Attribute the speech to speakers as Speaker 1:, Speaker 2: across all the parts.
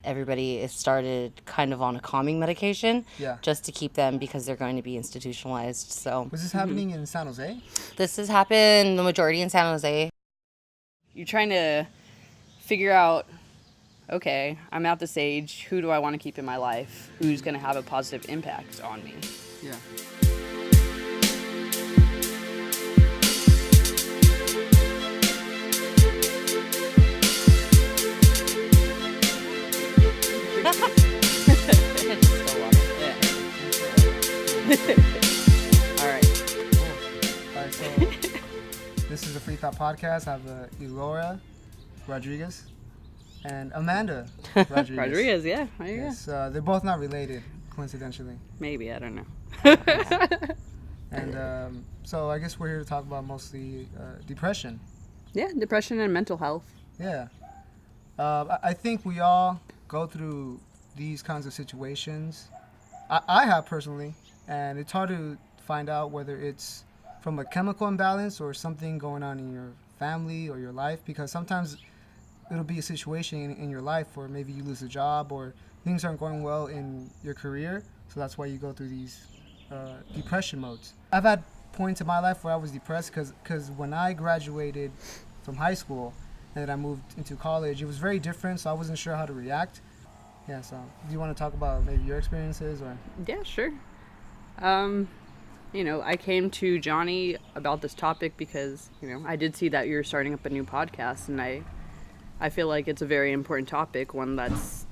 Speaker 1: everybody is started kind of on a calming medication
Speaker 2: Yeah.
Speaker 1: just to keep them because they're going to be institutionalized. So
Speaker 2: Was this happening in San Jose?
Speaker 1: this has happened the majority in San Jose.
Speaker 3: You're trying to figure out, okay, I'm at this age. Who do I want to keep in my life? Who's going to have a positive impact on me?
Speaker 2: Yeah.
Speaker 3: All right.
Speaker 2: All right, so this is the Free Thought Podcast. I have Elora Rodriguez and Amanda Rodriguez.
Speaker 3: Rodriguez, yeah. There you
Speaker 2: Yes, they're both not related, coincidentally.
Speaker 3: go. Maybe, I don't know.
Speaker 2: And so I guess we're here to talk about mostly depression.
Speaker 3: Yeah, depression and mental health.
Speaker 2: Yeah. I think we all go through these kinds of situations. I have personally, and it's hard to find out whether it's from a chemical imbalance or something going on in your family or your life, because sometimes it'll be a situation in your life where maybe you lose a job or things aren't going well in your career, so that's why you go through these depression modes. I've had points in my life where I was depressed because when I graduated from high school and then I moved into college, it was very different, so I wasn't sure how to react. Yeah, so do you want to talk about maybe your experiences or?
Speaker 3: Yeah, sure. I came to Johnny about this topic because, I did see that you're starting up a new podcast, and I feel like it's a very important topic, one that's,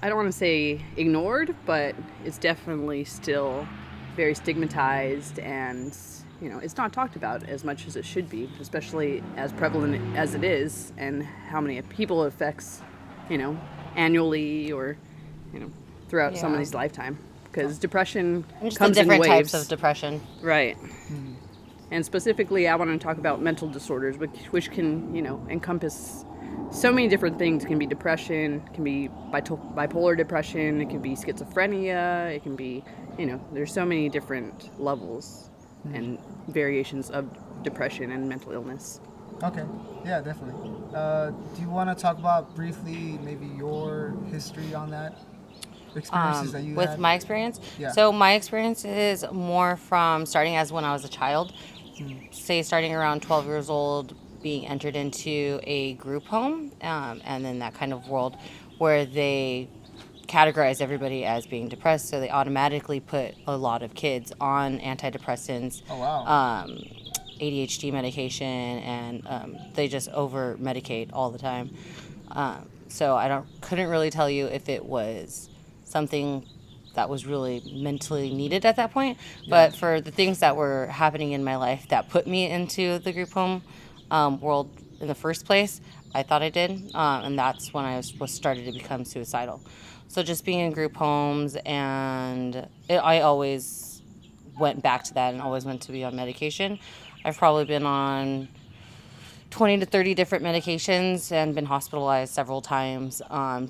Speaker 3: I don't want to say ignored, but it's definitely still very stigmatized, and, it's not talked about as much as it should be, especially as prevalent as it is, and how many people it affects, annually or, throughout somebody's lifetime. Because depression
Speaker 1: Just
Speaker 3: comes
Speaker 1: the different
Speaker 3: in waves.
Speaker 1: types of depression.
Speaker 3: Right. And specifically, I want to talk about mental disorders, which can, encompass so many different things. It can be depression, it can be bipolar depression, it can be schizophrenia, it can be, there's so many different levels and variations of depression and mental illness.
Speaker 2: Okay, yeah, definitely. Do you want to talk about briefly maybe your history on that? Experiences that you
Speaker 1: With
Speaker 2: had?
Speaker 1: my experience?
Speaker 2: Yeah.
Speaker 1: So my experience is more from starting as when I was a child. Say starting around 12 years old, being entered into a group home, and then that kind of world where they categorize everybody as being depressed, so they automatically put a lot of kids on antidepressants.
Speaker 2: Oh, wow.
Speaker 1: ADHD medication, and they just over medicate all the time. So I couldn't really tell you if it was something that was really mentally needed at that point. But for the things that were happening in my life that put me into the group home world in the first place, I thought I did, and that's when I was started to become suicidal. So just being in group homes, and I always went back to that and always went to be on medication. I've probably been on 20 to 30 different medications and been hospitalized several times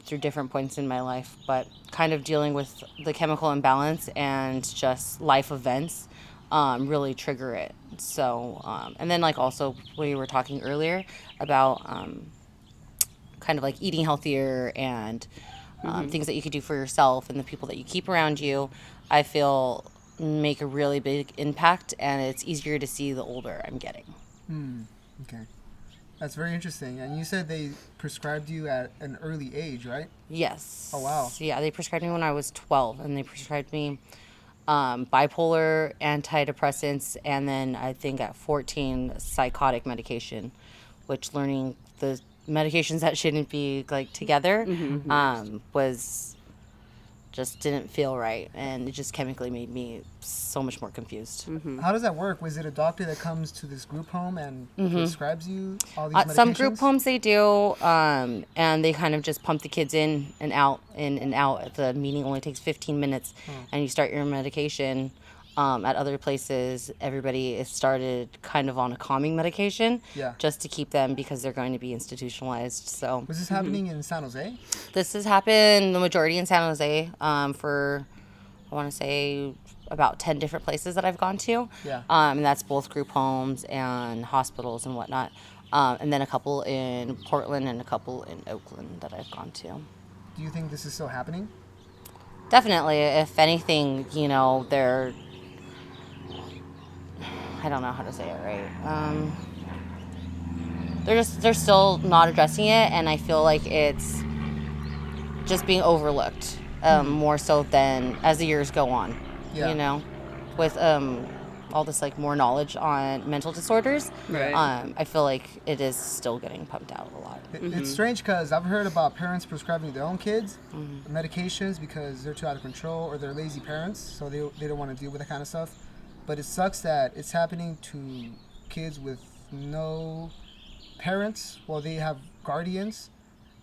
Speaker 1: through different points in my life, but kind of dealing with the chemical imbalance and just life events really trigger it. So, and then like also we were talking earlier about kind of like eating healthier and things that you could do for yourself and the people that you keep around you, I feel make a really big impact, and it's easier to see the older I'm getting.
Speaker 2: Okay. That's very interesting. And you said they prescribed you at an early age, right?
Speaker 1: Yes.
Speaker 2: Oh, wow.
Speaker 1: Yeah, they prescribed me when I was 12, and they prescribed me bipolar, antidepressants, and then I think at 14, psychotic medication, which learning the medications that shouldn't be like together was just didn't feel right, and it just chemically made me so much more confused.
Speaker 2: How does that work? Was it a doctor that comes to this group home and prescribes you all these medications?
Speaker 1: Some group homes they do, and they kind of just pump the kids in and out. The meeting only takes 15 minutes, and you start your medication. At other places, everybody is started kind of on a calming medication just to keep them because they're going to be institutionalized. So
Speaker 2: Was this happening in San Jose?
Speaker 1: this has happened the majority in San Jose for, I want to say, about 10 different places that I've gone to.
Speaker 2: Yeah.
Speaker 1: And that's both group homes and hospitals and whatnot. And then a couple in Portland and a couple in Oakland that I've gone to.
Speaker 2: Do you think this is still happening?
Speaker 1: Definitely. If anything, they're, I don't know how to say it right. They're still not addressing it, and I feel like it's just being overlooked more so than as the years go on.
Speaker 2: Yeah.
Speaker 1: With all this like more knowledge on mental disorders,
Speaker 3: Right.
Speaker 1: I feel like it is still getting pumped out a lot.
Speaker 2: It's strange because I've heard about parents prescribing their own kids medications because they're too out of control or they're lazy parents, so they don't want to deal with that kind of stuff. But it sucks that it's happening to kids with no parents. Well, they have guardians.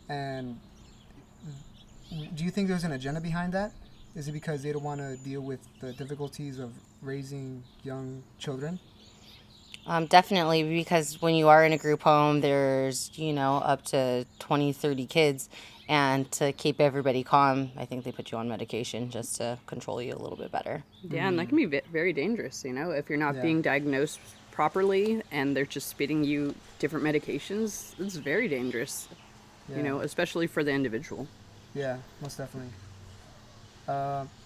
Speaker 2: And do you think there's an agenda behind that? Is it because they don't want to deal with the difficulties of raising young children?
Speaker 1: Definitely, because when you are in a group home, there's, up to 20, 30 kids. And to keep everybody calm, I think they put you on medication just to control you a little bit better.
Speaker 3: Yeah, and that can be very dangerous, if you're not being diagnosed properly and they're just spitting you different medications. It's very dangerous, especially for the individual.
Speaker 2: Yeah, most definitely.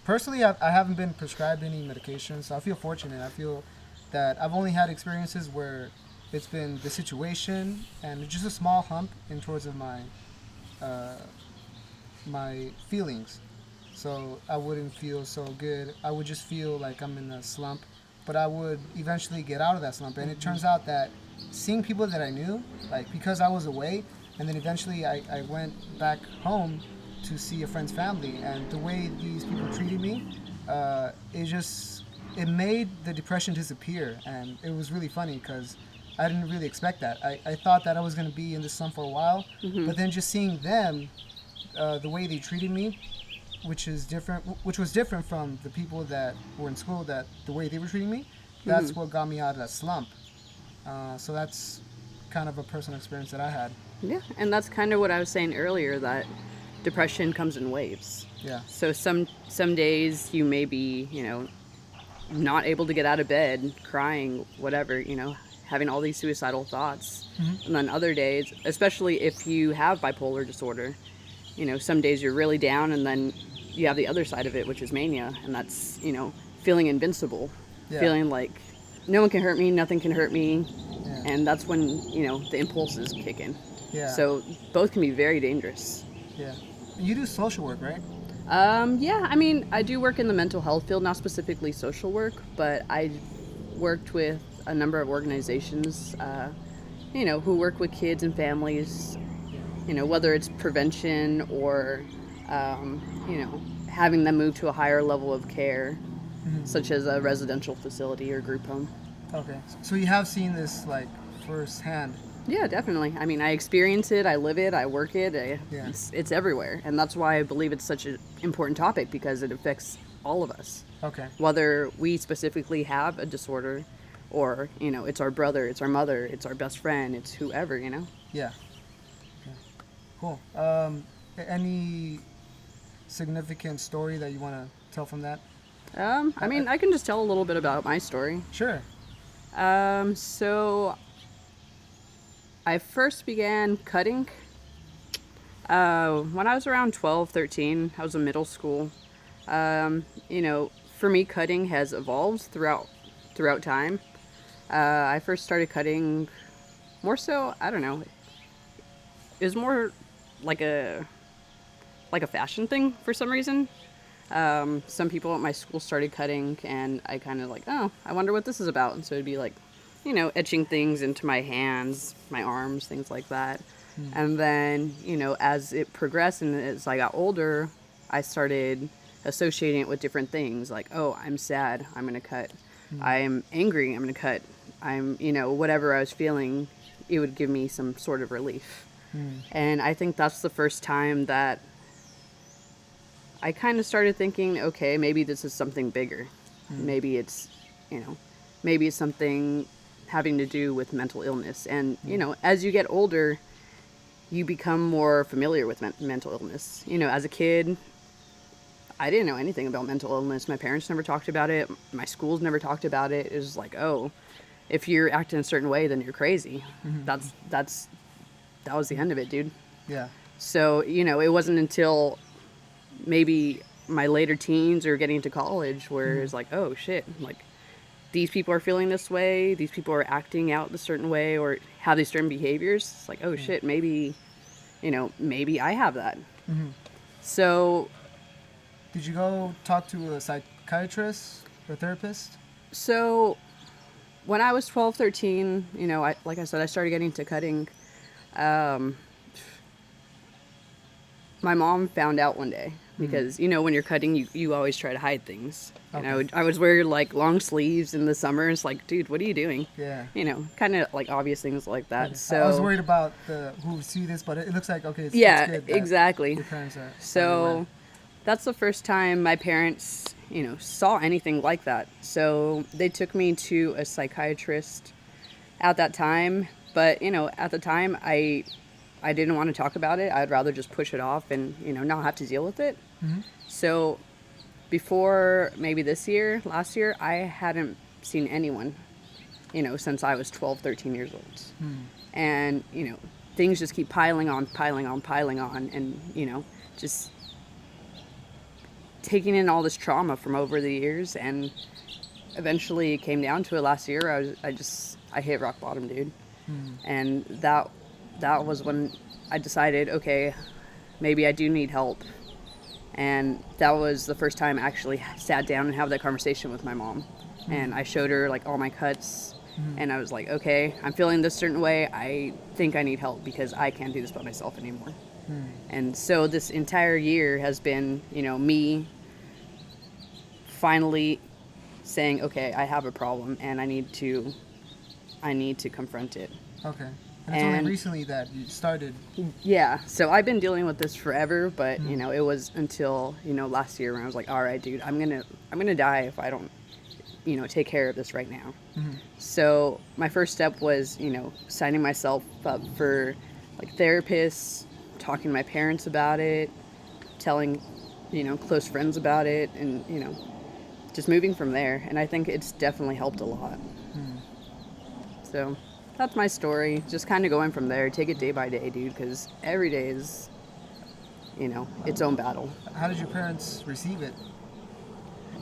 Speaker 2: Personally, I haven't been prescribed any medication, so I feel fortunate. I feel that I've only had experiences where it's been the situation and just a small hump in towards of my feelings. So I wouldn't feel so good. I would just feel like I'm in a slump, but I would eventually get out of that slump. And it turns out that seeing people that I knew, like because I was away, and then eventually I went back home to see a friend's family, and the way these people treated me, it made the depression disappear. And it was really funny because I didn't really expect that. I thought that I was going to be in this slump for a while, but then just seeing them, the way they treated me, which was different from the people that were in school, that the way they were treating me, that's what got me out of that slump. So that's kind of a personal experience that I had.
Speaker 3: Yeah, and that's kind of what I was saying earlier, that depression comes in waves.
Speaker 2: Yeah.
Speaker 3: So some days you may be, not able to get out of bed, crying, whatever, having all these suicidal thoughts. And then other days, especially if you have bipolar disorder, some days you're really down, and then you have the other side of it, which is mania, and that's, feeling invincible, feeling like no one can hurt me, nothing can hurt me, and that's when, the impulses kick in.
Speaker 2: Yeah.
Speaker 3: So both can be very dangerous.
Speaker 2: Yeah. You do social work, right?
Speaker 3: Yeah, I mean, I do work in the mental health field, not specifically social work, but I worked with a number of organizations, who work with kids and families, whether it's prevention or, having them move to a higher level of care, such as a residential facility or group home.
Speaker 2: Okay. So you have seen this, like, firsthand.
Speaker 3: Yeah, definitely. I mean, I experience it, I live it, I work it.
Speaker 2: Yeah.
Speaker 3: It's everywhere. And that's why I believe it's such an important topic, because it affects all of us.
Speaker 2: Okay.
Speaker 3: Whether we specifically have a disorder or, it's our brother, it's our mother, it's our best friend, it's whoever,
Speaker 2: Yeah. Cool. Any significant story that you want to tell from that?
Speaker 3: I mean, I can just tell a little bit about my story.
Speaker 2: Sure.
Speaker 3: So I first began cutting when I was around 12, 13. I was in middle school. For me, cutting has evolved throughout time. I first started cutting more so, I don't know, it was more like a fashion thing for some reason. Some people at my school started cutting, and I kind of like, oh, I wonder what this is about. And so it'd be like, etching things into my hands, my arms, things like that. And then, as it progressed and as I got older, I started associating it with different things. Like, oh, I'm sad, I'm going to cut. I'm angry, I'm going to cut. I'm, whatever I was feeling, it would give me some sort of relief. And I think that's the first time that I kind of started thinking, okay, maybe this is something bigger. Maybe it's, maybe it's something having to do with mental illness. And, as you get older, you become more familiar with mental illness. As a kid, I didn't know anything about mental illness. My parents never talked about it. My schools never talked about it. It was like, oh, if you're acting a certain way, then you're crazy. That was the end of it, dude.
Speaker 2: Yeah.
Speaker 3: So, you know, it wasn't until maybe my later teens or getting to college where it's like, oh shit, like these people are feeling this way, these people are acting out a certain way or have these certain behaviors. It's like, oh shit, maybe, you know, maybe I have that. So,
Speaker 2: Did you go talk to a psychiatrist or therapist?
Speaker 3: so when I was 12, 13, you know, like I said, I started getting into cutting. My mom found out one day because, you know, when you're cutting, you always try to hide things.
Speaker 2: Okay.
Speaker 3: And I would wear like long sleeves in the summer. It's like, dude, what are you doing?
Speaker 2: Yeah.
Speaker 3: You know, kind of like obvious things like that.
Speaker 2: Okay.
Speaker 3: So
Speaker 2: I was worried about who see this, but it looks like, okay, it's
Speaker 3: yeah,
Speaker 2: good that
Speaker 3: exactly.
Speaker 2: your parents are
Speaker 3: So
Speaker 2: aware.
Speaker 3: that's the first time my parents, you know, saw anything like that. So they took me to a psychiatrist at that time. But, you know, at the time, I didn't want to talk about it. I'd rather just push it off and, you know, not have to deal with it. So before maybe last year, I hadn't seen anyone, you know, since I was 12, 13 years old. And, you know, things just keep piling on. And, you know, just taking in all this trauma from over the years. And eventually it came down to it last year. I hit rock bottom, dude. And that was when I decided, okay, maybe I do need help. And that was the first time I actually sat down and had that conversation with my mom. And I showed her like all my cuts. And I was like, okay, I'm feeling this certain way. I think I need help because I can't do this by myself anymore. And so this entire year has been, you know, me finally saying, okay, I have a problem and I need to confront it.
Speaker 2: Okay. And it's only recently that you started.
Speaker 3: Yeah, so I've been dealing with this forever, but you know, it was until, you know, last year when I was like, all right, dude, I'm gonna die if I don't, you know, take care of this right now. So my first step was, you know, signing myself up for like therapists, talking to my parents about it, telling, you know, close friends about it, and, you know, just moving from there. And I think it's definitely helped a lot. So that's my story. Just kind of going from there. Take it day by day, dude, because every day is, you know, its own battle.
Speaker 2: How did your parents receive it?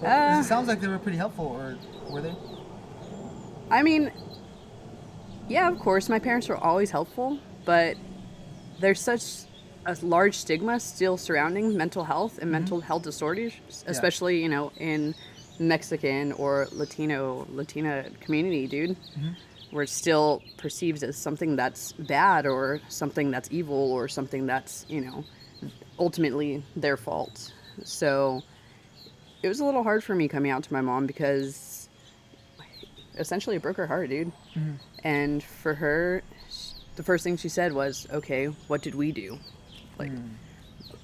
Speaker 2: It sounds like they were pretty helpful, or were they?
Speaker 3: I mean, yeah, of course, my parents were always helpful, but there's such a large stigma still surrounding mental health and mental health disorders, especially, you know, in Mexican or Latina community, dude. Where it's still perceived as something that's bad or something that's evil or something that's, you know, ultimately their fault. So it was a little hard for me coming out to my mom because essentially it broke her heart, dude. And for her, the first thing she said was, okay, what did we do? Like,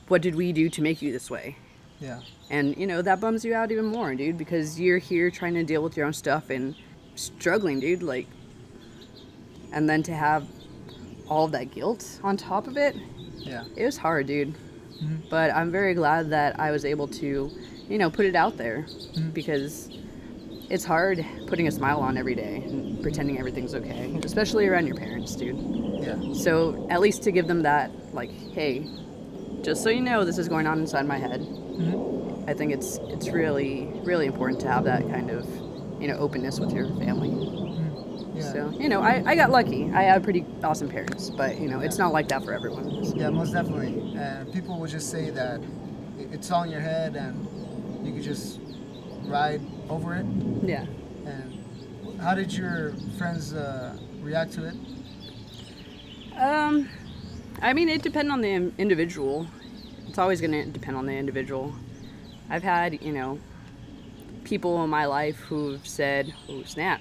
Speaker 3: what did we do to make you this way?
Speaker 2: Yeah.
Speaker 3: And, you know, that bums you out even more, dude, because you're here trying to deal with your own stuff and struggling, dude. Like, and then to have all of that guilt on top of it, it was hard, dude. But I'm very glad that I was able to, you know, put it out there because it's hard putting a smile on every day and pretending everything's okay, especially around your parents, dude.
Speaker 2: Yeah.
Speaker 3: So at least to give them that, like, hey, just so you know, this is going on inside my head. I think it's really, really important to have that kind of, you know, openness with your family.
Speaker 2: Yeah.
Speaker 3: So, you know, I got lucky. I have pretty awesome parents, but, you know, it's not like that for everyone. So.
Speaker 2: Yeah, most definitely. And people will just say that it's all in your head and you could just ride over it.
Speaker 3: Yeah.
Speaker 2: And how did your friends react to it?
Speaker 3: I mean, it depends on the individual. It's always going to depend on the individual. I've had, you know, people in my life who've said, oh, snap.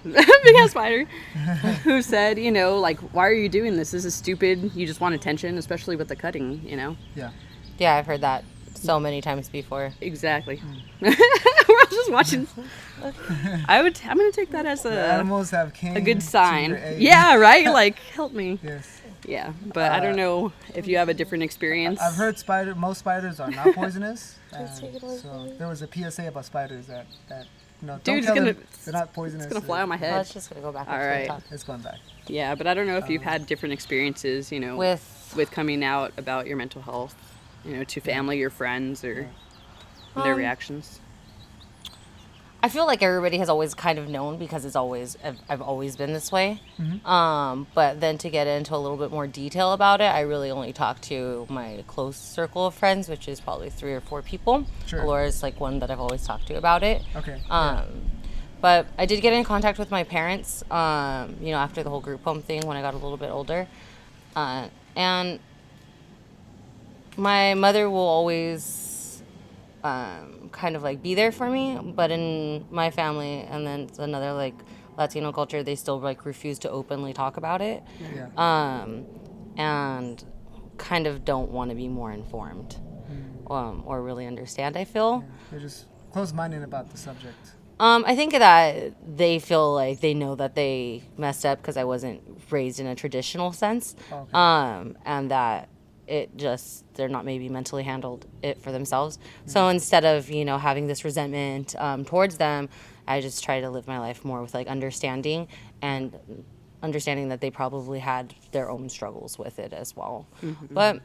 Speaker 3: Big ass spider. Who said, you know, like, why are you doing this? This is stupid. You just want attention, especially with the cutting, you know?
Speaker 2: Yeah.
Speaker 1: Yeah, I've heard that so many times before.
Speaker 3: Exactly. We're all just watching. I'm gonna take that as
Speaker 2: The animals have came
Speaker 3: a good
Speaker 2: to
Speaker 3: sign.
Speaker 2: your aid.
Speaker 3: Yeah, right? Like, help me.
Speaker 2: Yes.
Speaker 3: Yeah, but I don't know if you have a different experience.
Speaker 2: I've heard most spiders are not poisonous. So there was a PSA about spiders that you know,
Speaker 3: Dude,
Speaker 2: don't tell them they're not poisonous.
Speaker 3: It's gonna fly on my
Speaker 1: Well, it's
Speaker 3: head.
Speaker 1: just gonna go back.
Speaker 3: All
Speaker 1: into the
Speaker 3: right.
Speaker 1: top.
Speaker 2: It's going back.
Speaker 3: Yeah, but I don't know if you've had different experiences, you know.
Speaker 1: With
Speaker 3: with coming out about your mental health, to family, your friends, or their reactions?
Speaker 1: I feel like everybody has always kind of known because I've always been this way. But then to get into a little bit more detail about it, I really only talk to my close circle of friends, which is probably 3 or 4 people.
Speaker 2: Sure.
Speaker 1: Elora's like one that I've always talked to about it.
Speaker 2: Okay.
Speaker 1: But I did get in contact with my parents, after the whole group home thing when I got a little bit older. And my mother will always kind of like be there for me, but in my family and then another like Latino culture, they still like refuse to openly talk about it. And kind of don't want to be more informed or really understand, I feel.
Speaker 2: They're just closed-minded about the subject.
Speaker 1: I think that they feel like they know that they messed up because I wasn't raised in a traditional sense. And that they're not maybe mentally handled it for themselves. So instead of, having this resentment towards them, I just try to live my life more with like understanding and understanding that they probably had their own struggles with it as well. But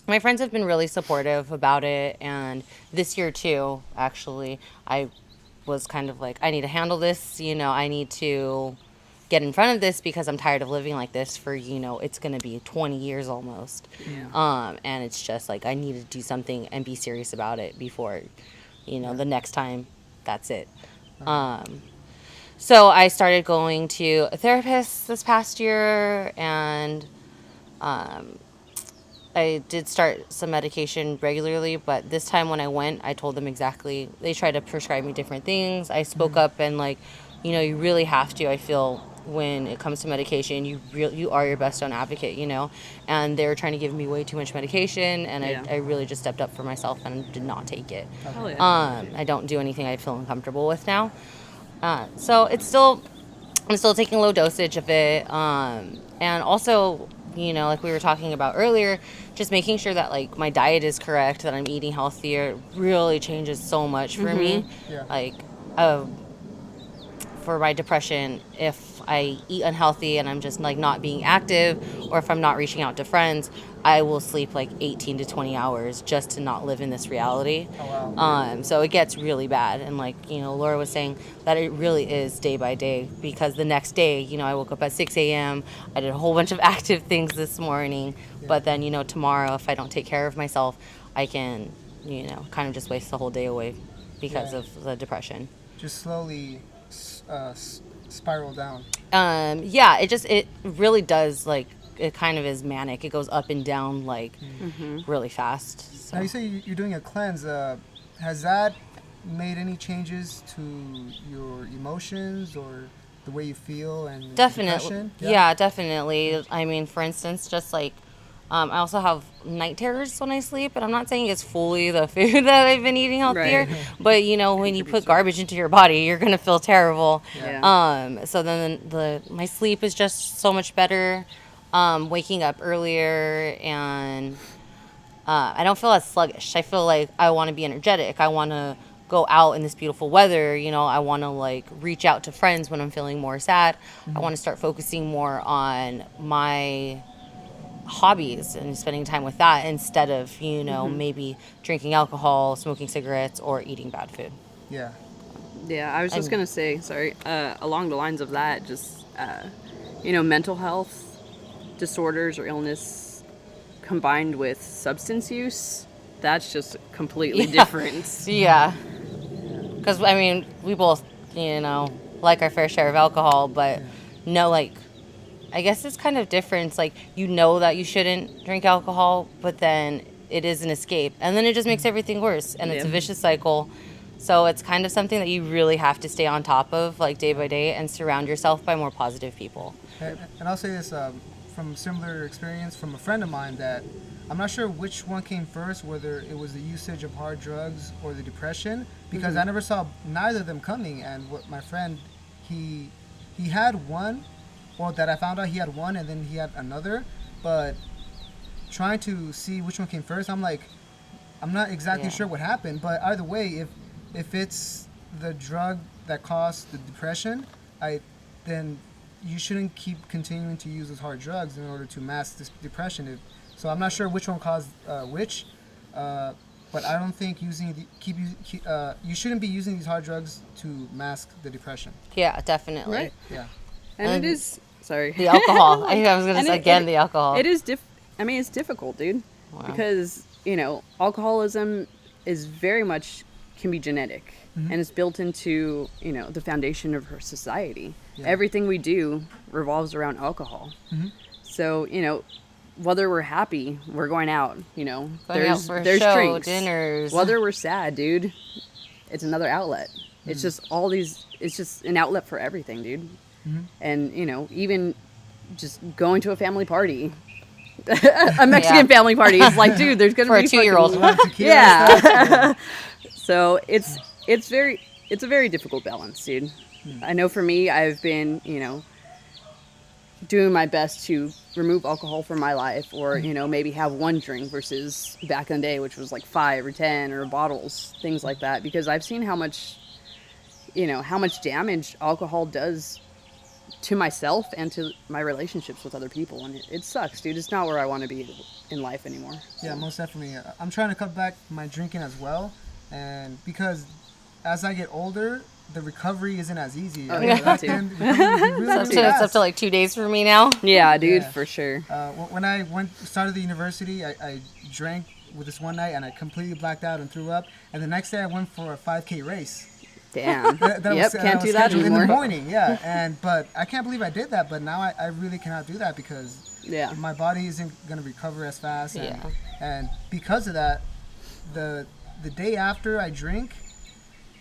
Speaker 1: my friends have been really supportive about it. And this year too, actually, I was kind of like, I need to handle this, I need to get in front of this because I'm tired of living like this for, it's going to be 20 years almost. And it's just like, I need to do something and be serious about it before, the next time that's it. So I started going to a therapist this past year, and I did start some medication regularly, but this time when I went, I told them exactly, they tried to prescribe me different things. I spoke up and like, you really have to, I feel, when it comes to medication, you are your best own advocate, and they were trying to give me way too much medication, and I really just stepped up for myself and did not take it. I don't do anything I feel uncomfortable with now. So I'm still taking low dosage of it. And also, like we were talking about earlier, just making sure that like my diet is correct, that I'm eating healthier really changes so much for me. Like, for my depression, if I eat unhealthy and I'm just like not being active, or if I'm not reaching out to friends, I will sleep like 18 to 20 hours just to not live in this reality. So it gets really bad. And like, Laura was saying that it really is day by day, because the next day, I woke up at 6 a.m. I did a whole bunch of active things this morning, but then, tomorrow, if I don't take care of myself, I can, kind of just waste the whole day away because of the depression.
Speaker 2: Just slowly spiral down.
Speaker 1: It really does, like, it kind of is manic. It goes up and down like really fast. So.
Speaker 2: Now you say you're doing a cleanse. Has that made any changes to your emotions or the way you feel and
Speaker 1: definitely
Speaker 2: depression?
Speaker 1: Yeah, definitely. I mean, for instance, just like I also have night terrors when I sleep, and I'm not saying it's fully the food that I've been eating healthier, but when you put garbage into your body, you're gonna feel terrible. So then my sleep is just so much better. Waking up earlier, and I don't feel as sluggish. I feel like I want to be energetic. I want to go out in this beautiful weather. I want to like reach out to friends when I'm feeling more sad. I want to start focusing more on my hobbies and spending time with that instead of, maybe drinking alcohol, smoking cigarettes, or eating bad food.
Speaker 2: Yeah,
Speaker 3: I was just going to say, along the lines of that, just, mental health disorders or illness combined with substance use, that's just completely different.
Speaker 1: Because, I mean, we both, like our fair share of alcohol, but I guess it's kind of different. It's like, that you shouldn't drink alcohol, but then it is an escape. And then it just makes everything worse. And it's a vicious cycle. So it's kind of something that you really have to stay on top of, like, day by day, and surround yourself by more positive people.
Speaker 2: And I'll say this from similar experience from a friend of mine, that I'm not sure which one came first, whether it was the usage of hard drugs or the depression, because I never saw neither of them coming. And what my friend, he had one, well, that I found out he had one, and then he had another, but trying to see which one came first, I'm like, I'm not exactly sure what happened, but either way, if it's the drug that caused the depression, then you shouldn't keep continuing to use those hard drugs in order to mask this depression. So I'm not sure which one caused which, but I don't think you shouldn't be using these hard drugs to mask the depression.
Speaker 1: Yeah, definitely.
Speaker 3: Right.
Speaker 2: Yeah.
Speaker 3: And it is, sorry.
Speaker 1: The alcohol. I was going to
Speaker 3: And
Speaker 1: say again the alcohol.
Speaker 3: It is it's difficult, dude.
Speaker 1: Wow.
Speaker 3: Because, alcoholism is very much can be genetic.
Speaker 2: Mm-hmm.
Speaker 3: And it's built into, the foundation of our society.
Speaker 2: Yeah.
Speaker 3: Everything we do revolves around alcohol.
Speaker 2: Mm-hmm.
Speaker 3: So, whether we're happy, we're going out,
Speaker 1: Going
Speaker 3: there's
Speaker 1: out for a show,
Speaker 3: drinks.
Speaker 1: dinners.
Speaker 3: Whether we're sad, dude, it's another outlet. It's just it's just an outlet for everything, dude.
Speaker 2: Mm-hmm.
Speaker 3: And, even just going to a family party, a Mexican family party, it's like, dude, there's going to
Speaker 1: For
Speaker 3: be
Speaker 1: a 2-year-old.
Speaker 3: Yeah. So it's a very difficult balance, dude. I know for me, I've been, doing my best to remove alcohol from my life, or, maybe have one drink versus back in the day, which was like 5 or 10 or bottles, things like that, because I've seen how much damage alcohol does to myself and to my relationships with other people. And it sucks, dude. It's not where I want to be in life anymore. So.
Speaker 2: Yeah, most definitely. I'm trying to cut back my drinking as well, and because as I get older, the recovery isn't as easy.
Speaker 3: Oh, yeah, that too.
Speaker 1: It's up to like 2 days for me now.
Speaker 3: Yeah, dude,
Speaker 2: Yeah.
Speaker 3: for sure.
Speaker 2: When I started the university, I drank with this one night and I completely blacked out and threw up. And the next day I went for a 5K race.
Speaker 3: Damn.
Speaker 2: That
Speaker 3: Yep,
Speaker 2: was,
Speaker 3: can't
Speaker 2: was
Speaker 3: do that
Speaker 2: scheduled
Speaker 3: anymore.
Speaker 2: in the morning. Yeah, but I can't believe I did that. But now I really cannot do that because
Speaker 3: Yeah.
Speaker 2: my body isn't gonna recover as fast. And,
Speaker 1: Yeah.
Speaker 2: and because of that, the day after I drink.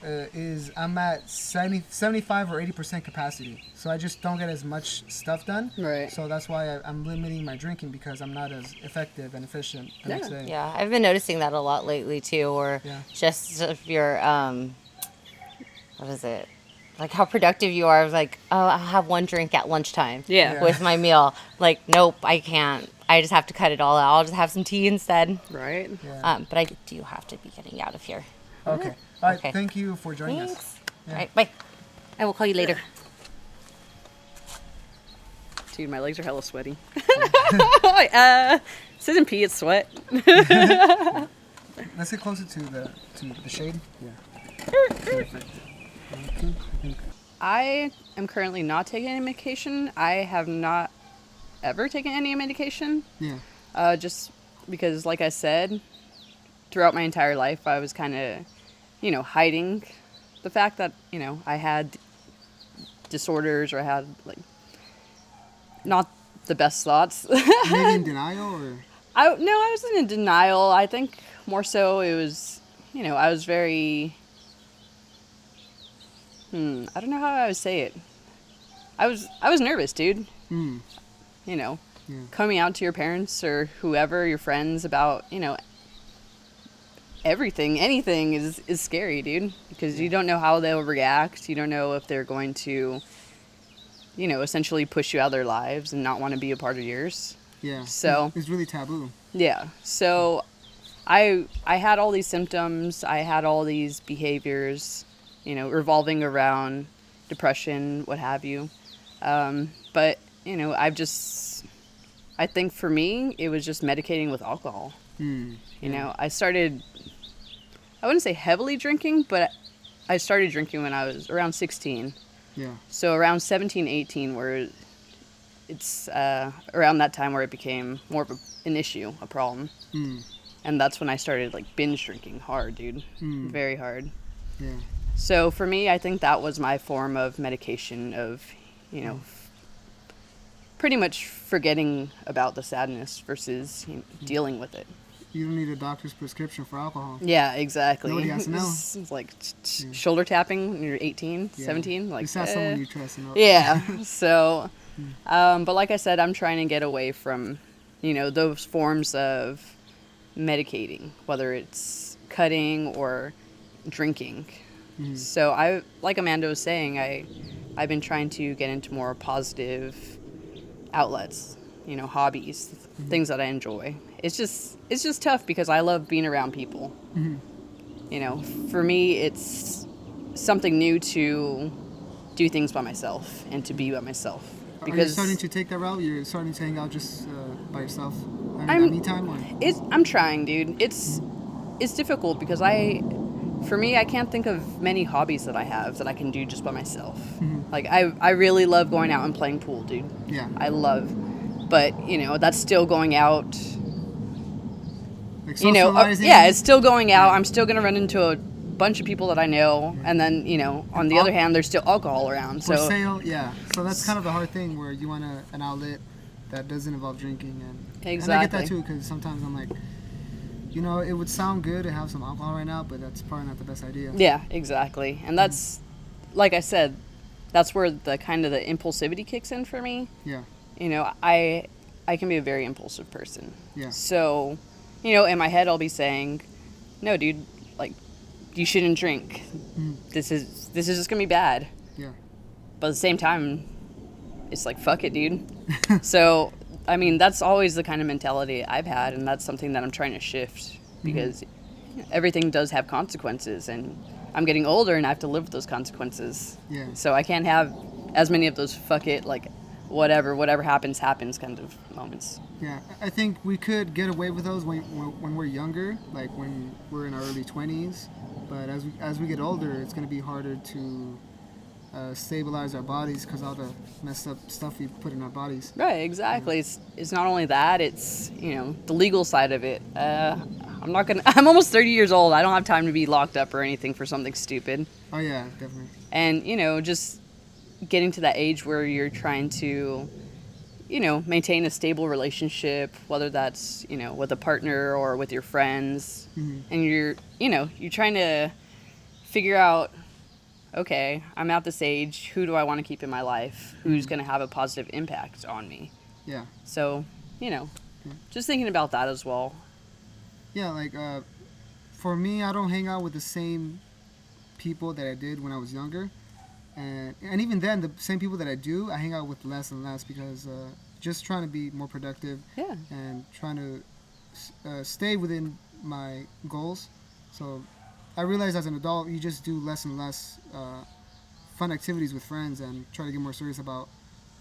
Speaker 2: I'm at 75 or 80% capacity, so I just don't get as much stuff done.
Speaker 3: Right.
Speaker 2: So that's why I'm limiting my drinking, because I'm not as effective and efficient the next day.
Speaker 1: Yeah, I've been noticing that a lot lately too, or
Speaker 2: Yeah.
Speaker 1: just if you're, what is it? Like how productive you are. I was like, oh, I'll have one drink at lunchtime
Speaker 3: Yeah.
Speaker 1: with my meal. Like, nope, I can't. I just have to cut it all out. I'll just have some tea instead.
Speaker 3: Right.
Speaker 2: Yeah.
Speaker 1: But I do have to be getting out of here.
Speaker 2: Okay. All right.
Speaker 1: Okay.
Speaker 2: Thank you for joining us.
Speaker 1: Thanks.
Speaker 2: Yeah.
Speaker 1: All right, bye. I will call you later.
Speaker 3: Dude, my legs are hella sweaty. This isn't pee, it's sweat.
Speaker 2: Let's get closer to the shade. Yeah. Perfect.
Speaker 3: I am currently not taking any medication. I have not ever taken any medication.
Speaker 2: Yeah.
Speaker 3: Just because, like I said, throughout my entire life, I was kind of, hiding the fact that, I had disorders, or I had, like, not the best thoughts.
Speaker 2: Maybe in denial, or?
Speaker 3: I wasn't in denial. I think more so it was, I was very, I don't know how I would say it. I was nervous, dude.
Speaker 2: Mm. Yeah.
Speaker 3: Coming out to your parents or whoever, your friends, about, anything is scary, dude, because you don't know how they'll react. You don't know if they're going to, essentially push you out of their lives and not want to be a part of yours.
Speaker 2: Yeah.
Speaker 3: So
Speaker 2: it's really taboo.
Speaker 3: yeah. So I had all these symptoms. I had all these behaviors, revolving around depression, what have you. But, I think for me, it was just medicating with alcohol.
Speaker 2: Mm.
Speaker 3: I started, I wouldn't say heavily drinking, but I started drinking when I was around 16.
Speaker 2: Yeah.
Speaker 3: So around 17, 18, where it's around that time where it became more of an issue, a problem.
Speaker 2: Mm.
Speaker 3: And that's when I started, like, binge drinking hard, dude.
Speaker 2: Mm.
Speaker 3: Very hard.
Speaker 2: Yeah.
Speaker 3: So for me, I think that was my form of medication of, pretty much forgetting about the sadness versus dealing with it.
Speaker 2: You don't need a doctor's prescription for alcohol.
Speaker 3: Yeah, exactly.
Speaker 2: Nobody has to know.
Speaker 3: It's like shoulder tapping when you're 18,
Speaker 2: Yeah.
Speaker 3: 17. Like,
Speaker 2: It's not someone you trust.
Speaker 3: yeah. So, but like I said, I'm trying to get away from, those forms of medicating, whether it's cutting or drinking.
Speaker 2: Mm-hmm.
Speaker 3: So like Amanda was saying, I've been trying to get into more positive outlets, hobbies, things that I enjoy. It's just tough because I love being around people.
Speaker 2: Mm-hmm.
Speaker 3: For me, it's something new to do things by myself and to be by myself.
Speaker 2: Are you
Speaker 3: Because
Speaker 2: starting to take that route? You're starting to hang out just by yourself? I mean, me time or?
Speaker 3: I'm trying, dude. It's difficult because for me, I can't think of many hobbies that I have that I can do just by myself.
Speaker 2: Mm-hmm.
Speaker 3: Like I really love going out and playing pool, dude.
Speaker 2: Yeah.
Speaker 3: I love, but that's still going out.
Speaker 2: Like socializing.
Speaker 3: Yeah, it's still going out. I'm still gonna run into a bunch of people that I know, and then on the other hand, there's still alcohol around.
Speaker 2: For
Speaker 3: So
Speaker 2: sale, yeah. So that's kind of the hard thing where you want an outlet that doesn't involve drinking, and
Speaker 3: Exactly.
Speaker 2: And I get that too because sometimes I'm like, it would sound good to have some alcohol right now, but that's probably not the best idea.
Speaker 3: Yeah, exactly. And that's, like I said, that's where the kind of the impulsivity kicks in for me.
Speaker 2: Yeah.
Speaker 3: I can be a very impulsive person.
Speaker 2: Yeah.
Speaker 3: So, in my head I'll be saying, no, dude, like, you shouldn't drink.
Speaker 2: Mm.
Speaker 3: This is just gonna be bad.
Speaker 2: Yeah.
Speaker 3: But at the same time, it's like, fuck it, dude. So, I mean, that's always the kind of mentality I've had, and that's something that I'm trying to shift because everything does have consequences, and I'm getting older and I have to live with those consequences.
Speaker 2: Yeah.
Speaker 3: So I can't have as many of those fuck it, like, whatever happens kind of moments.
Speaker 2: Yeah, I think we could get away with those when we're younger, like when we're in our early 20s. But as we get older, it's going to be harder to stabilize our bodies because all the messed up stuff we put in our bodies.
Speaker 3: Right, exactly. It's not only that, it's, the legal side of it. I'm almost 30 years old. I don't have time to be locked up or anything for something stupid.
Speaker 2: Oh, yeah, definitely.
Speaker 3: And, just getting to that age where you're trying to, maintain a stable relationship, whether that's, with a partner or with your friends.
Speaker 2: Mm-hmm.
Speaker 3: And you're trying to figure out, okay, I'm at this age. Who do I want to keep in my life? Who's going to have a positive impact on me?
Speaker 2: Yeah.
Speaker 3: So, just thinking about that as well.
Speaker 2: Yeah, like for me, I don't hang out with the same people that I did when I was younger. And even then, the same people that I do, I hang out with less and less because just trying to be more productive
Speaker 3: Yeah.
Speaker 2: and trying to stay within my goals. So I realized as an adult, you just do less and less fun activities with friends and try to get more serious about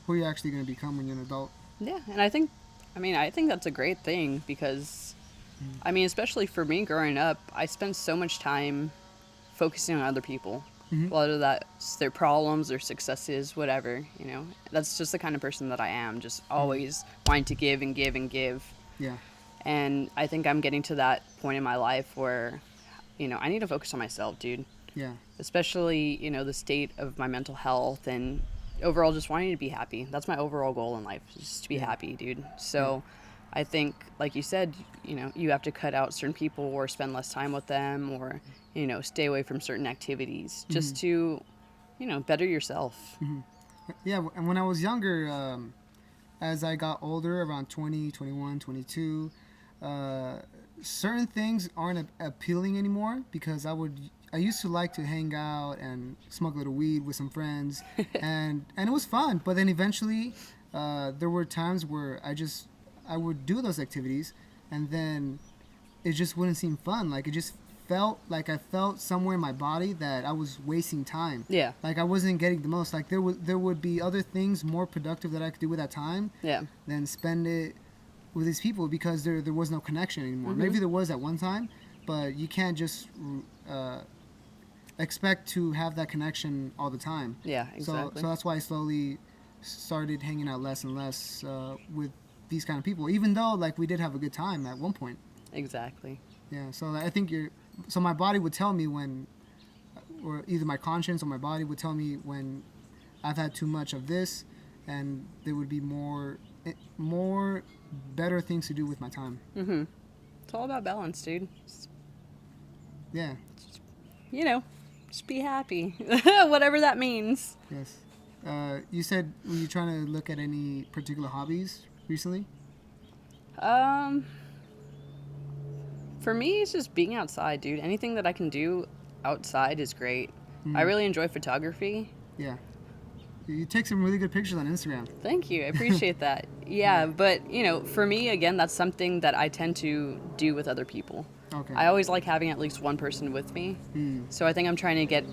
Speaker 2: who you're actually going to become when you're an adult.
Speaker 3: Yeah, and I think that's a great thing because, especially for me growing up, I spent so much time focusing on other people.
Speaker 2: Mm-hmm.
Speaker 3: Whether that's their problems, their successes, whatever, That's just the kind of person that I am, just always wanting to give and give and give.
Speaker 2: Yeah.
Speaker 3: And I think I'm getting to that point in my life where, I need to focus on myself, dude.
Speaker 2: Yeah.
Speaker 3: Especially, the state of my mental health and overall just wanting to be happy. That's my overall goal in life, just to be happy, dude. So I think, like you said, you have to cut out certain people or spend less time with them or, stay away from certain activities just to, better yourself.
Speaker 2: Mm-hmm. Yeah, and when I was younger, as I got older, around 20, 21, 22, certain things aren't appealing anymore because I used to like to hang out and smoke a little weed with some friends, and it was fun. But then eventually, there were times where I would do those activities, and then it just wouldn't seem fun. Like it just felt like I felt somewhere in my body that I was wasting time.
Speaker 3: Yeah.
Speaker 2: Like I wasn't getting the most. Like there would be other things more productive that I could do with that time.
Speaker 3: Yeah.
Speaker 2: Than spend it with these people because there was no connection anymore.
Speaker 3: Mm-hmm.
Speaker 2: Maybe there was at one time, but you can't just expect to have that connection all the time.
Speaker 3: Yeah, exactly.
Speaker 2: So that's why I slowly started hanging out less and less with these kind of people, even though like we did have a good time at one point.
Speaker 3: Exactly.
Speaker 2: Yeah, so I think so my body would tell me when, or either my conscience or my body would tell me when I've had too much of this, and there would be more better things to do with my time.
Speaker 3: Mm-hmm. It's all about balance, dude.
Speaker 2: Yeah.
Speaker 3: Just be happy. Whatever that means.
Speaker 2: Yes. You said, were you trying to look at any particular hobbies recently?
Speaker 3: For me, it's just being outside, dude. Anything that I can do outside is great. I really enjoy photography.
Speaker 2: Yeah. You take some really good pictures on Instagram.
Speaker 3: Thank you. I appreciate that. Yeah, but, for me, again, that's something that I tend to do with other people.
Speaker 2: Okay.
Speaker 3: I always like having at least one person with me. So I think I'm trying to get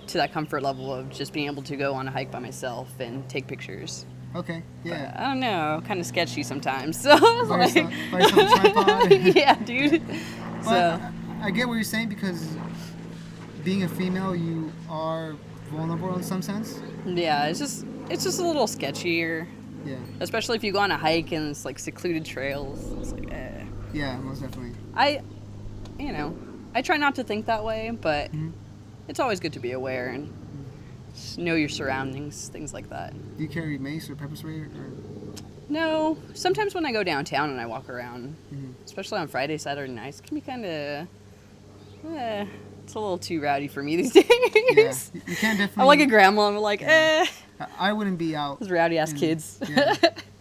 Speaker 3: to that comfort level of just being able to go on a hike by myself and take pictures.
Speaker 2: Okay. Yeah.
Speaker 3: I don't know, kind of sketchy sometimes. So I was
Speaker 2: Buy
Speaker 3: like,
Speaker 2: yourself a tripod.
Speaker 3: yeah, dude.
Speaker 2: But
Speaker 3: So
Speaker 2: I get what you're saying, because being a female, you are vulnerable in some sense.
Speaker 3: yeah, it's just a little sketchier,
Speaker 2: Yeah.
Speaker 3: especially if you go on a hike and it's like secluded trails. It's like,
Speaker 2: Yeah, most definitely.
Speaker 3: you know, I try not to think that way, but
Speaker 2: Mhm.
Speaker 3: it's always good to be aware and just know your surroundings, things like that.
Speaker 2: Do you carry mace or pepper spray? Or...
Speaker 3: No, sometimes when I go downtown and I walk around,
Speaker 2: Mhm.
Speaker 3: especially on Friday, Saturday nights, it can be kind of, it's a little too rowdy for me these days.
Speaker 2: Yeah, you can't definitely.
Speaker 3: I'm like a grandma. I'm like,
Speaker 2: I wouldn't be out.
Speaker 3: those rowdy ass
Speaker 2: in-
Speaker 3: kids.
Speaker 2: Yeah.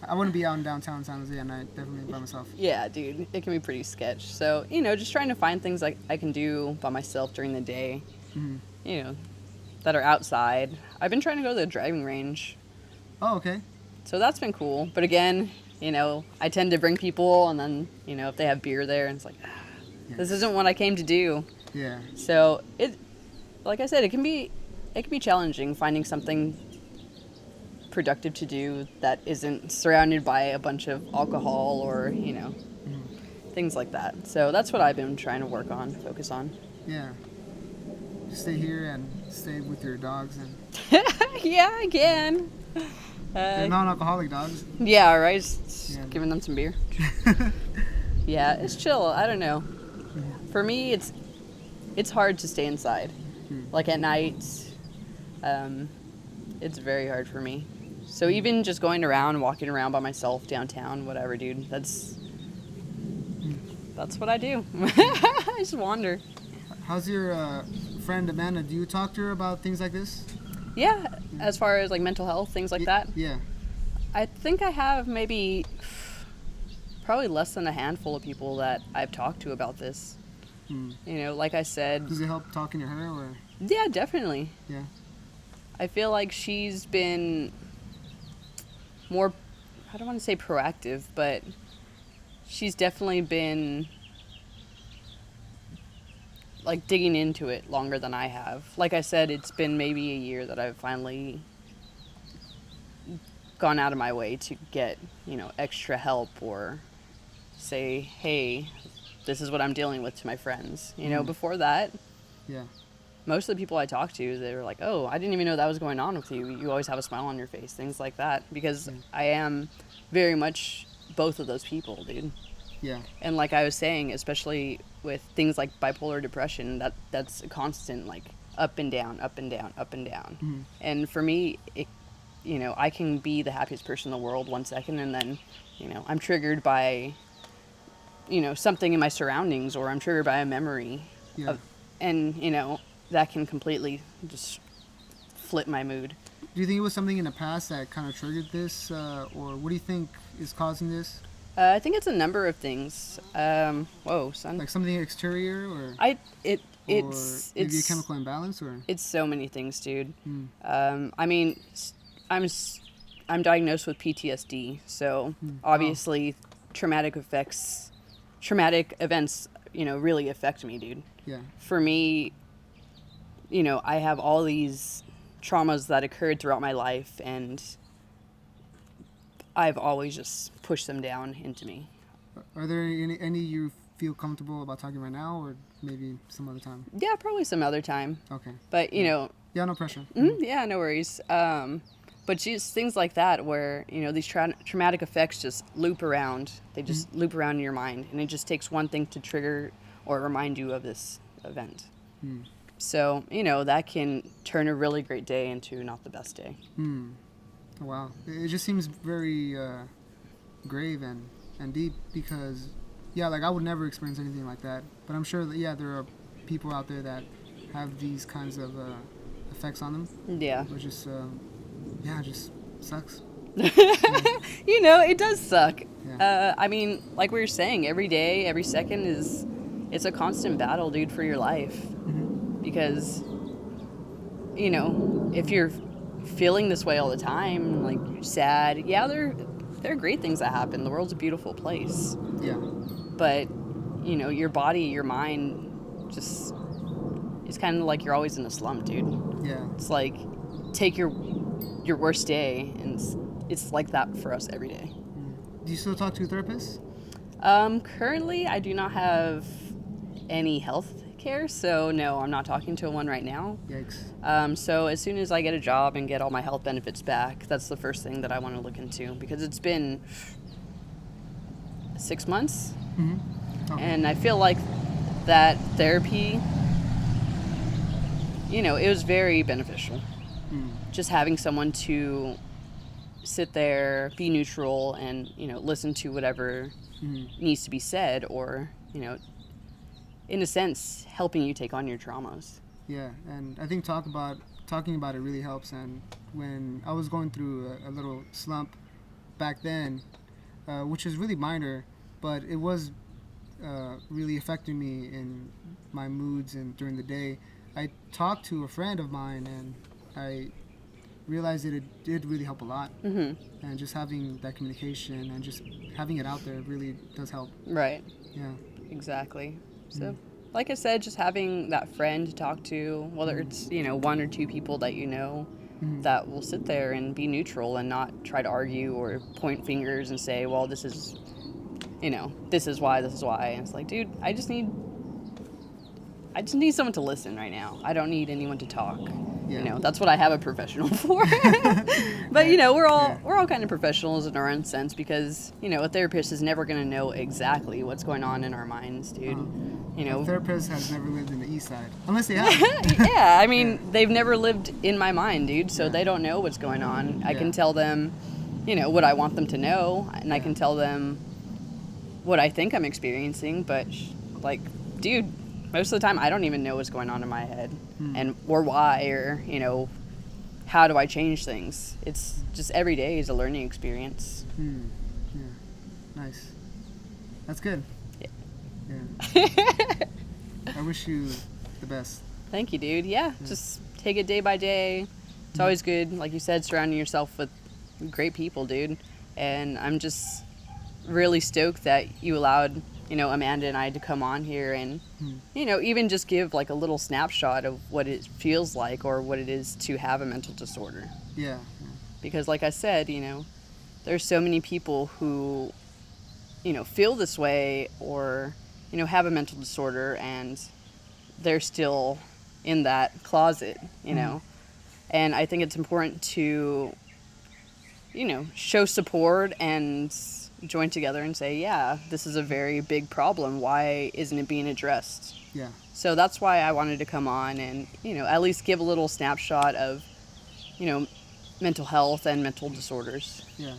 Speaker 2: I wouldn't be out in downtown San Jose at night, definitely by myself.
Speaker 3: Yeah, dude, it can be pretty sketch. So, just trying to find things like I can do by myself during the day,
Speaker 2: Mhm.
Speaker 3: that are outside. I've been trying to go to the driving range,
Speaker 2: Oh, okay.
Speaker 3: so that's been cool. But again, I tend to bring people, and then, if they have beer there, and it's like, this isn't what I came to do.
Speaker 2: Yeah.
Speaker 3: So like I said, it can be challenging finding something productive to do that isn't surrounded by a bunch of alcohol or things like that. So that's what I've been trying to focus on.
Speaker 2: Yeah. Just stay here and stay with your dogs, and
Speaker 3: Yeah, I can.
Speaker 2: they're non-alcoholic dogs.
Speaker 3: Yeah, right. Just
Speaker 2: Yeah.
Speaker 3: giving them some beer. Yeah, it's chill. I don't know. For me, it's hard to stay inside. Like at night, it's very hard for me. So even just going around, walking around by myself downtown, whatever, dude, that's what I do. I just wander.
Speaker 2: How's your friend Amanda? Do you talk to her about things like this?
Speaker 3: Yeah, as far as like mental health, things like that.
Speaker 2: Yeah.
Speaker 3: I think I have maybe probably less than a handful of people that I've talked to about this. Like I said,
Speaker 2: Does it help talking to her, or?
Speaker 3: yeah, definitely.
Speaker 2: Yeah.
Speaker 3: I feel like she's been more, I don't want to say proactive, but she's definitely been like digging into it longer than I have. Like I said, it's been maybe a year that I've finally gone out of my way to get, extra help or say, hey, this is what I'm dealing with to my friends. Before that,
Speaker 2: Yeah.
Speaker 3: most of the people I talked to, they were like, oh, I didn't even know that was going on with you. You always have a smile on your face, things like that. Because I am very much both of those people, dude.
Speaker 2: Yeah.
Speaker 3: And like I was saying, especially with things like bipolar depression, that's a constant, like, up and down, up and down, up and down.
Speaker 2: Mm-hmm.
Speaker 3: And for me, I can be the happiest person in the world 1 second, and then, I'm triggered by, something in my surroundings, or I'm triggered by a memory.
Speaker 2: Yeah.
Speaker 3: And, that can completely just flip my mood.
Speaker 2: Do you think it was something in the past that kind of triggered this, or what do you think is causing this?
Speaker 3: I think it's a number of things. Whoa, son.
Speaker 2: Like something exterior, or
Speaker 3: It's
Speaker 2: maybe a chemical imbalance, or?
Speaker 3: It's so many things, dude.
Speaker 2: Mm.
Speaker 3: I mean, I'm diagnosed with PTSD, so obviously traumatic events, really affect me, dude.
Speaker 2: Yeah.
Speaker 3: For me, I have all these traumas that occurred throughout my life, and I've always just pushed them down into me.
Speaker 2: Are there any you feel comfortable about talking right now, or maybe some other time?
Speaker 3: Yeah, probably some other time.
Speaker 2: Okay.
Speaker 3: But,
Speaker 2: Yeah, no pressure.
Speaker 3: yeah, no worries. But just things like that where, these traumatic effects just loop around. They just loop around in your mind, and it just takes one thing to trigger or remind you of this event. So, that can turn a really great day into not the best day.
Speaker 2: Oh, wow. It just seems very grave and deep, because, yeah, like I would never experience anything like that. But I'm sure that, yeah, there are people out there that have these kinds of effects on them.
Speaker 3: Yeah.
Speaker 2: Which is, it just sucks.
Speaker 3: It does suck.
Speaker 2: Yeah.
Speaker 3: I mean, like we were saying, every day, every second it's a constant battle, dude, for your life. Because, if you're feeling this way all the time, like you're sad, yeah, there are great things that happen. The world's a beautiful place.
Speaker 2: Yeah.
Speaker 3: But, your body, your mind, just, it's kind of like you're always in a slump, dude.
Speaker 2: Yeah.
Speaker 3: It's like, take your worst day and it's like that for us every day.
Speaker 2: Do you still talk to a therapist?
Speaker 3: Currently, I do not have any health care, so no, I'm not talking to one right now.
Speaker 2: Yikes.
Speaker 3: So as soon as I get a job and get all my health benefits back, that's the first thing that I want to look into, because it's been 6 months,
Speaker 2: Okay.
Speaker 3: and I feel like that therapy, it was very beneficial. Just having someone to sit there, be neutral, and, listen to whatever needs to be said, or, in a sense, helping you take on your traumas.
Speaker 2: Yeah, and I think talking about it really helps. And when I was going through a little slump back then, which was really minor, but it was really affecting me in my moods and during the day, I talked to a friend of mine, and I realized that it did really help a lot. And just having that communication and just having it out there really does help.
Speaker 3: Right.
Speaker 2: Yeah.
Speaker 3: Exactly. So, like I said, just having that friend to talk to, whether it's, one or two people that that will sit there and be neutral and not try to argue or point fingers and say, well, this is why. And it's like, dude, I just need someone to listen right now. I don't need anyone to talk.
Speaker 2: Yeah.
Speaker 3: That's what I have a professional for. But we're all kind of professionals in our own sense, because a therapist is never going to know exactly what's going on in our minds, dude.
Speaker 2: A therapist has never lived in the East Side, unless they have.
Speaker 3: Yeah, I mean, they've never lived in my mind, dude, so they don't know what's going on. I can tell them, what I want them to know, and I can tell them what I think I'm experiencing, but, like, dude, most of the time I don't even know what's going on in my head, or why, or, how do I change things. It's just every day is a learning experience.
Speaker 2: Yeah. Nice. That's good.
Speaker 3: Yeah.
Speaker 2: I wish you the best.
Speaker 3: Thank you, dude. Yeah, just take it day by day. It's always good, like you said, surrounding yourself with great people, dude. And I'm just really stoked that you allowed, Amanda and I to come on here and, even just give like a little snapshot of what it feels like, or what it is to have a mental disorder.
Speaker 2: Yeah.
Speaker 3: Because like I said, there's so many people who, feel this way, or, have a mental disorder, and they're still in that closet, And I think it's important to, show support and join together and say, yeah, this is a very big problem. Why isn't it being addressed?
Speaker 2: Yeah.
Speaker 3: So that's why I wanted to come on and, at least give a little snapshot of, mental health and mental disorders.
Speaker 2: Yeah.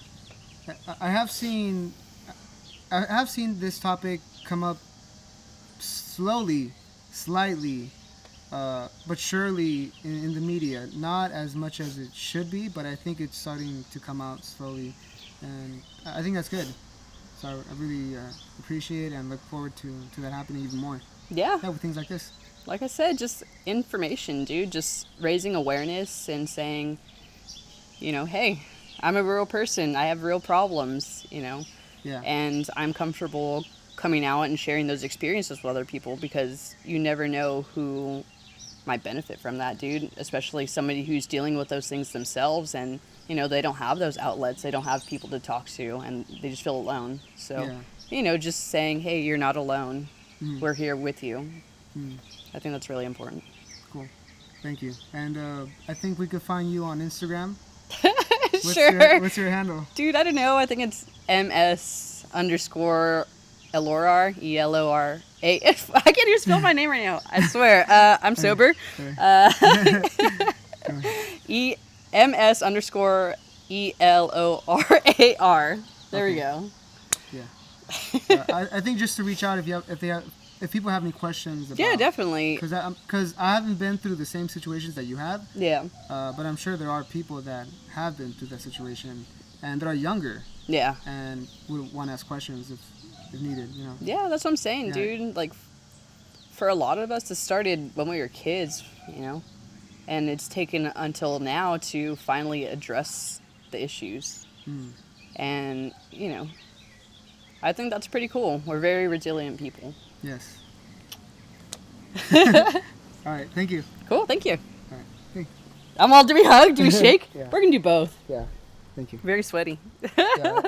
Speaker 2: I have seen this topic come up slowly, slightly, but surely in the media. Not as much as it should be, but I think it's starting to come out slowly, and I think that's good. So I really appreciate it and look forward to that happening even more.
Speaker 3: Yeah.
Speaker 2: With things like this.
Speaker 3: Like I said, just information, dude. Just raising awareness and saying, hey, I'm a real person. I have real problems,
Speaker 2: Yeah.
Speaker 3: And I'm comfortable coming out and sharing those experiences with other people, because you never know who might benefit from that, dude. Especially somebody who's dealing with those things themselves, and they don't have those outlets. They don't have people to talk to, and they just feel alone. So, just saying, hey, you're not alone. We're here with you. I think that's really important.
Speaker 2: Cool. Thank you. And I think we could find you on Instagram.
Speaker 3: Sure.
Speaker 2: What's your handle?
Speaker 3: Dude, I don't know. I think it's ms_Elora, ELORA. I can't even spell my name right now. I swear. I'm sober. ms_ELORAR. There we go.
Speaker 2: Yeah. I think just to reach out if people have any questions about,
Speaker 3: yeah, definitely.
Speaker 2: Because I haven't been through the same situations that you have.
Speaker 3: Yeah.
Speaker 2: But I'm sure there are people that have been through that situation and that are younger.
Speaker 3: Yeah.
Speaker 2: And would want to ask questions if needed,
Speaker 3: Yeah, that's what I'm saying,
Speaker 2: Yeah.
Speaker 3: dude. Like, for a lot of us, it started when we were kids, and it's taken until now to finally address the issues. And, I think that's pretty cool. We're very resilient people.
Speaker 2: Yes. All right. Thank you.
Speaker 3: Cool. Thank you.
Speaker 2: All right. Hey.
Speaker 3: Do we hug? Do we shake?
Speaker 2: Yeah.
Speaker 3: We're going to do both.
Speaker 2: Yeah. Thank you.
Speaker 3: Very sweaty.
Speaker 2: Yeah.